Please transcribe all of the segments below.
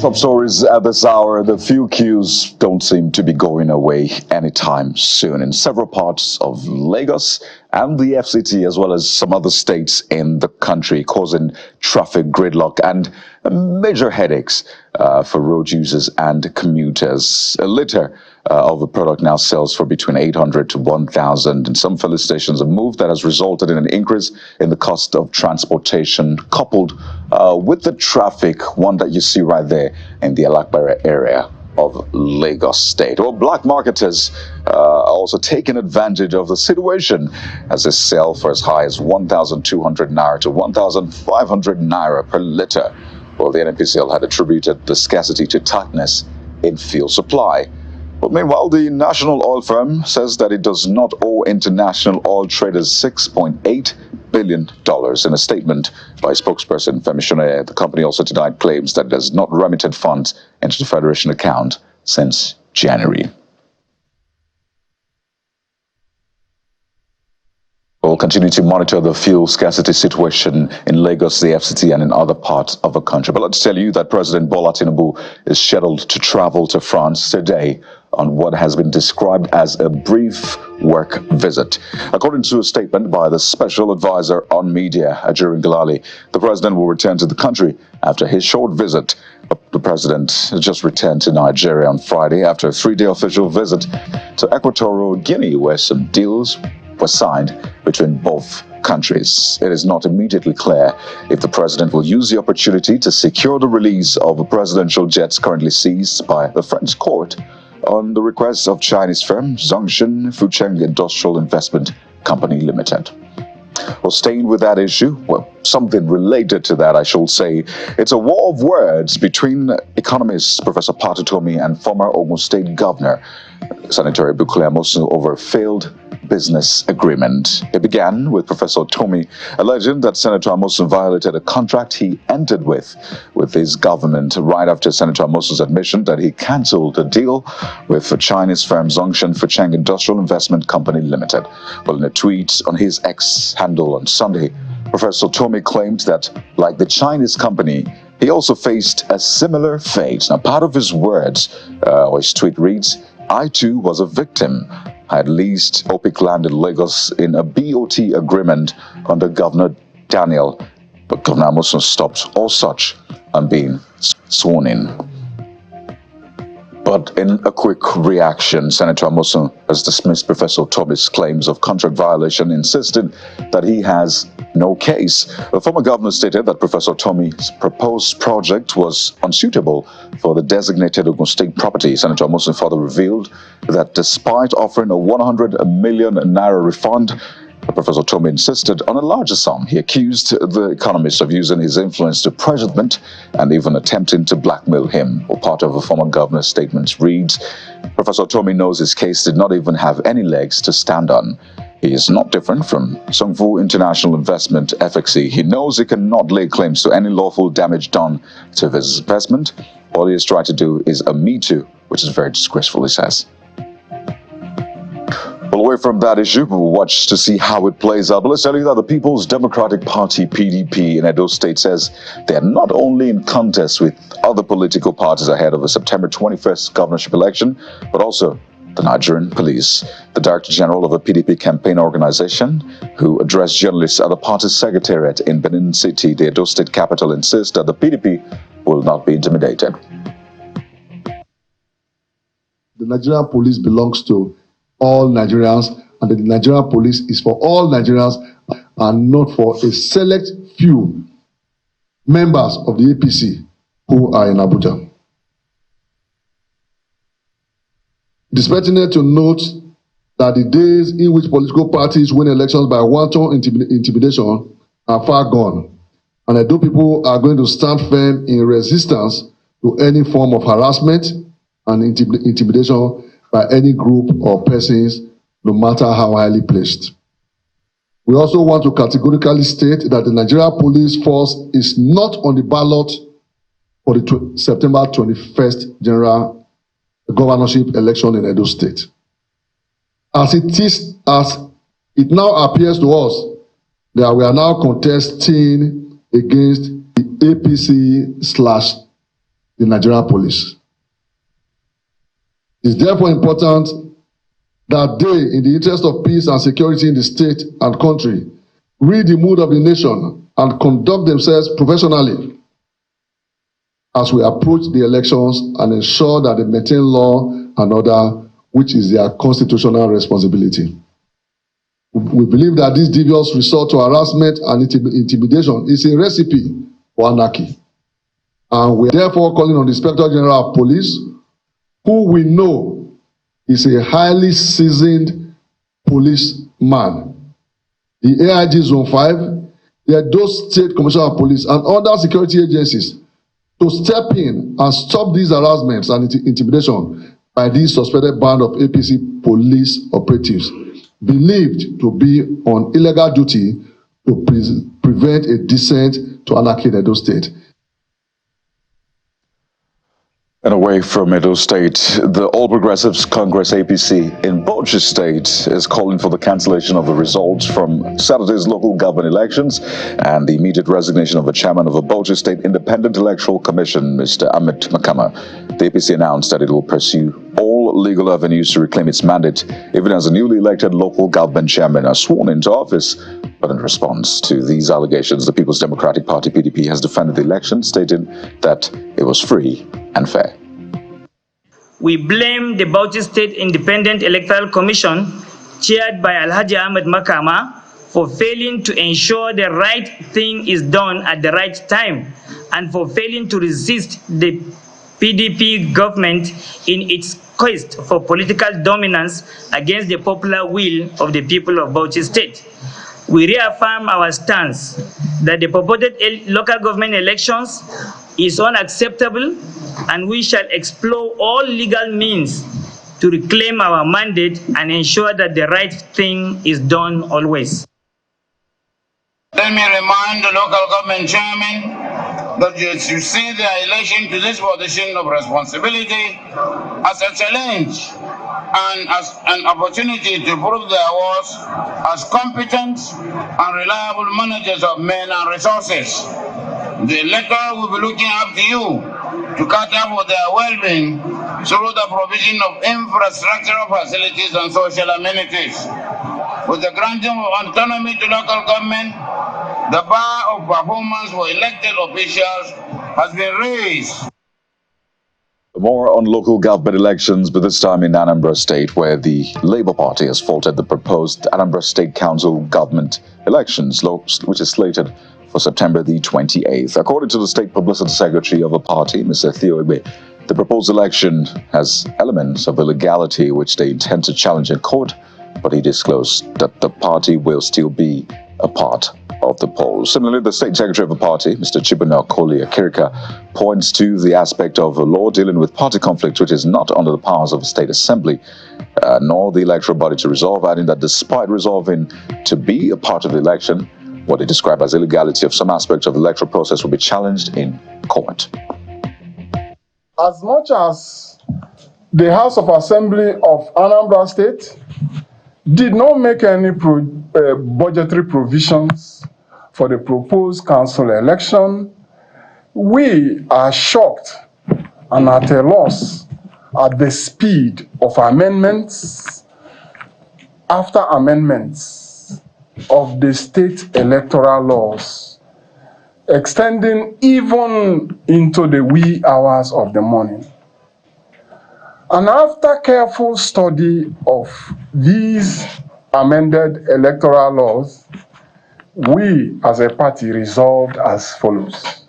Top stories at this hour. The few queues don't seem to be going away anytime soon in several parts of Lagos and the FCT, as well as some other states in the country, causing traffic gridlock and major headaches for road users and commuters. A liter of the product now sells for between 800 to 1,000 in some filling stations, a move that has resulted in an increase in the cost of transportation, coupled with the traffic, one that you see right there in the Alakbara area of Lagos State. Well, black marketers are also taking advantage of the situation as they sell for as high as 1,200 naira to 1,500 naira per liter. Well, the NNPCL had attributed the scarcity to tightness in fuel supply. But meanwhile, the national oil firm says that it does not owe international oil traders $6.8 billion. In a statement by spokesperson Femi Shoneye, the company also denied claims that it has not remitted funds into the Federation account since January. We'll continue to monitor the fuel scarcity situation in Lagos, the FCT, and in other parts of the country. But let's tell you that President Bola Tinubu is scheduled to travel to France today on what has been described as a brief work visit. According to a statement by the Special Advisor on Media, Ajirin Galali, the president will return to the country after his short visit. The president just returned to Nigeria on Friday after a 3-day official visit to Equatorial Guinea, where some deals were signed between both countries. It is not immediately clear if the president will use the opportunity to secure the release of the presidential jets currently seized by the French court on the request of Chinese firm Zhongshan Fucheng Industrial Investment Company Limited. Well, staying with that issue, well, something related to that, I should say, it's a war of words between economist Professor Utomi and former Ogun State Governor Senator Amosun over a failed business agreement. It began with Professor Utomi alleging that Senator Amosun violated a contract he entered with his government right after Senator Amosun's admission that he cancelled a deal with the Chinese firm Zhongshan Fucheng Industrial Investment Company Limited. Well, in a tweet on his X handle on Sunday, Professor Utomi claimed that, like the Chinese company, he also faced a similar fate. Now, part of his words, or his tweet reads, "I too was a victim. I had leased OPIC land in Lagos in a BOT agreement under Governor Daniel, but Governor Amosun stopped all such and being sworn in." But in a quick reaction, Senator Amosun has dismissed Professor Utomi's claims of contract violation, insisting that he has no case. The former governor stated that Professor Utomi's proposed project was unsuitable for the designated Ogun State property. Senator Amosun further revealed that despite offering a 100 million naira refund, Professor Utomi insisted on a larger sum. He accused the economist of using his influence to prejudice and even attempting to blackmail him. Or part of the former governor's statement reads, Professor Utomi knows his case did not even have any legs to stand on. He is not different from Songfu International Investment, FXC. He knows he cannot lay claims to any lawful damage done to his investment. All he is trying to do is a Me Too, which is very disgraceful, he says. Well, away from that issue, we'll watch to see how it plays out. But let's tell you that the People's Democratic Party, PDP, in Edo State says they are not only in contest with other political parties ahead of the September 21st governorship election, but also the Nigerian police. The Director General of the PDP campaign organization, who addressed journalists at the party's secretariat in Benin City, the Edo State capital, insists that the PDP will not be intimidated. The Nigerian police belongs to all Nigerians, and the Nigerian police is for all Nigerians and not for a select few members of the APC who are in Abuja. It is pertinent to note that the days in which political parties win elections by wanton intimidation are far gone, and Edo people are going to stand firm in resistance to any form of harassment and intimidation by any group or persons, no matter how highly placed. We also want to categorically state that the Nigeria Police Force is not on the ballot for the September 21st general governorship election in Edo State. As it now appears to us that we are now contesting against the the Nigerian police. It's therefore important that they, in the interest of peace and security in the state and country, read the mood of the nation and conduct themselves professionally as we approach the elections and ensure that they maintain law and order, which is their constitutional responsibility. We believe that this devious resort to harassment and intimidation is a recipe for anarchy. And we are therefore calling on the Inspector General of Police, who we know is a highly seasoned policeman, the AIG Zone 5, the Edo State Commissioner of Police, and other security agencies to step in and stop these harassments and intimidation by this suspected band of APC police operatives believed to be on illegal duty to prevent a descent to anarchy in Edo State. And away from Edo State, the All Progressives Congress APC in Bauchi State is calling for the cancellation of the results from Saturday's local government elections and the immediate resignation of the chairman of the Bauchi State Independent Electoral Commission, Mr. Ahmed Makama. The APC announced that it will pursue all legal avenues to reclaim its mandate, even as a newly elected local government chairman are sworn into office. But in response to these allegations, the People's Democratic Party, PDP, has defended the election, stating that it was free and fair. We blame the Bauchi State Independent Electoral Commission, chaired by Alhaji Ahmed Makama, for failing to ensure the right thing is done at the right time and for failing to resist the PDP government in its quest for political dominance against the popular will of the people of Bauchi State. We reaffirm our stance that the purported local government elections is unacceptable, and we shall explore all legal means to reclaim our mandate and ensure that the right thing is done always. Let me remind the local government chairman that you see the election to this position of responsibility as a challenge and as an opportunity to prove their worth as competent and reliable managers of men and resources. The electorate will be looking up to you to catch up with their well-being through the provision of infrastructural facilities and social amenities. With the granting of autonomy to local government, the bar of performance for elected officials has been raised. More on local government elections, but this time in Anambra State, where the Labour Party has faulted the proposed Anambra State Council government elections, which is slated for September the 28th. According to the State Publicity Secretary of the party, Mr. Theo Igbe, the proposed election has elements of illegality which they intend to challenge in court, but he disclosed that the party will still be a part of the polls. Similarly, the State Secretary of the party, Mr. Chibuna Koli Akirika, points to the aspect of a law dealing with party conflict which is not under the powers of the State Assembly nor the electoral body to resolve, adding that despite resolving to be a part of the election, what they describe as illegality of some aspects of the electoral process will be challenged in court. As much as the House of Assembly of Anambra State did not make any budgetary provisions for the proposed council election, we are shocked and at a loss at the speed of amendments after amendments of the state electoral laws, extending even into the wee hours of the morning. And after careful study of these amended electoral laws, we as a party resolved as follows: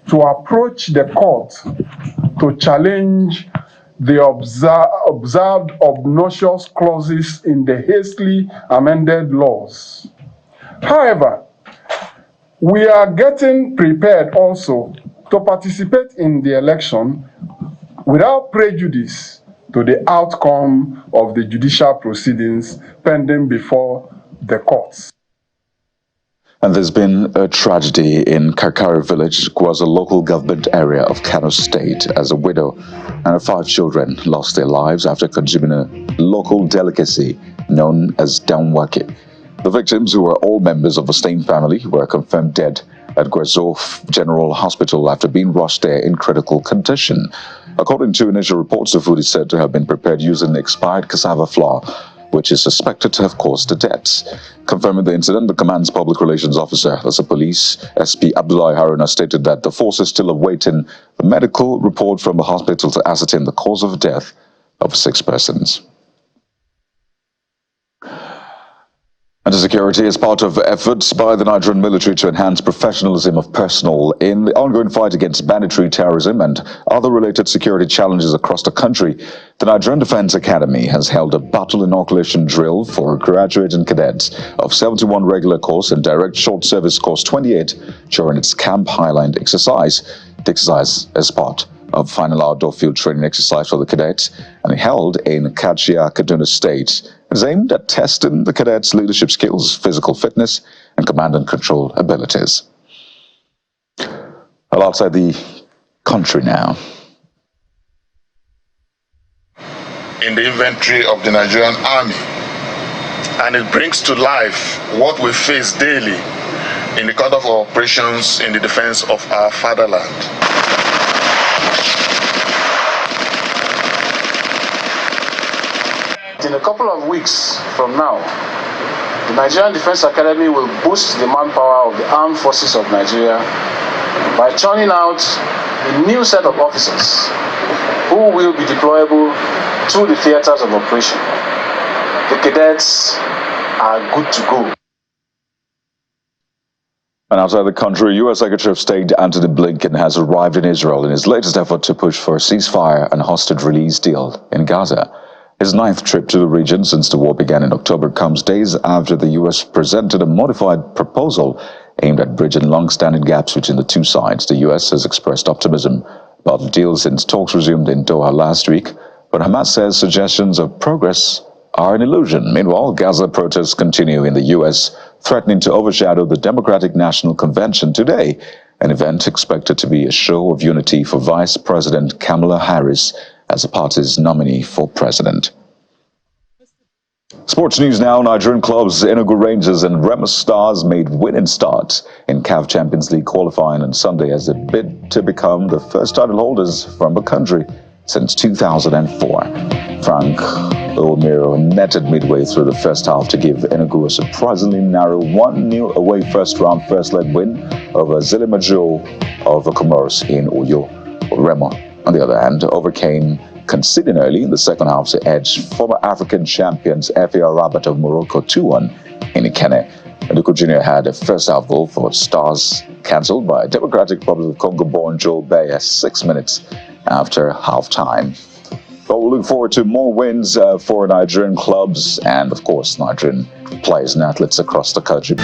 to approach the court to challenge the observed obnoxious clauses in the hastily amended laws. However, we are getting prepared also to participate in the election without prejudice to the outcome of the judicial proceedings pending before the courts. And there's been a tragedy in Kakari village, was a local government area of Kano State, as a widow and her 5 children lost their lives after consuming a local delicacy known as Danwake. The victims, who were all members of the same family, were confirmed dead at Gwezo General Hospital after being rushed there in critical condition. According to initial reports, the food is said to have been prepared using expired cassava flour, which is suspected to have caused the deaths. Confirming the incident, the command's public relations officer, that's the police, SP Abdullahi Haruna, stated that the force is still awaiting the medical report from the hospital to ascertain the cause of death of 6 persons. And security is part of efforts by the Nigerian military to enhance professionalism of personnel in the ongoing fight against banditry, terrorism, and other related security challenges across the country. The Nigerian Defense Academy has held a battle inoculation drill for graduating cadets of 71 regular course and direct short service course 28 during its Camp Highland exercise. The exercise is part of final outdoor field training exercise for the cadets and held in Kachia, Kaduna State. It is aimed at testing the cadets' leadership skills, physical fitness, and command and control abilities. Well, outside the country now. In the inventory of the Nigerian Army, and it brings to life what we face daily in the conduct of operations in the defense of our fatherland. In a couple of weeks from now, the Nigerian Defense Academy will boost the manpower of the armed forces of Nigeria by churning out a new set of officers who will be deployable to the theaters of operation. The cadets are good to go. And outside the country, U.S. Secretary of State Antony Blinken has arrived in Israel in his latest effort to push for a ceasefire and hostage release deal in Gaza. His 9th trip to the region since the war began in October comes days after the U.S. presented a modified proposal aimed at bridging long-standing gaps between the two sides. The U.S. has expressed optimism about the deal since talks resumed in Doha last week, but Hamas says suggestions of progress are an illusion. Meanwhile, Gaza protests continue in the U.S., threatening to overshadow the Democratic National Convention today, an event expected to be a show of unity for Vice President Kamala Harris as the party's nominee for president. Sports news now. Nigerian clubs Enugu Rangers and Remo Stars made winning starts in CAF Champions League qualifying on Sunday as they bid to become the first title holders from the country since 2004. Frank Omiro netted midway through the first half to give Enugu a surprisingly narrow 1-0 away first-round first-leg win over Zilimajo of the Comoros in Uyo. Remo, on the other hand, overcame conceding early in the second half to edge former African champions FAR Rabat of Morocco 2-1 in Ikene. Enugu Jr. had a first-half goal for Stars cancelled by Democratic Republic of Congo-born Joel Bayer 6 minutes after half-time. But we'll look forward to more wins for Nigerian clubs and, of course, Nigerian players and athletes across the country.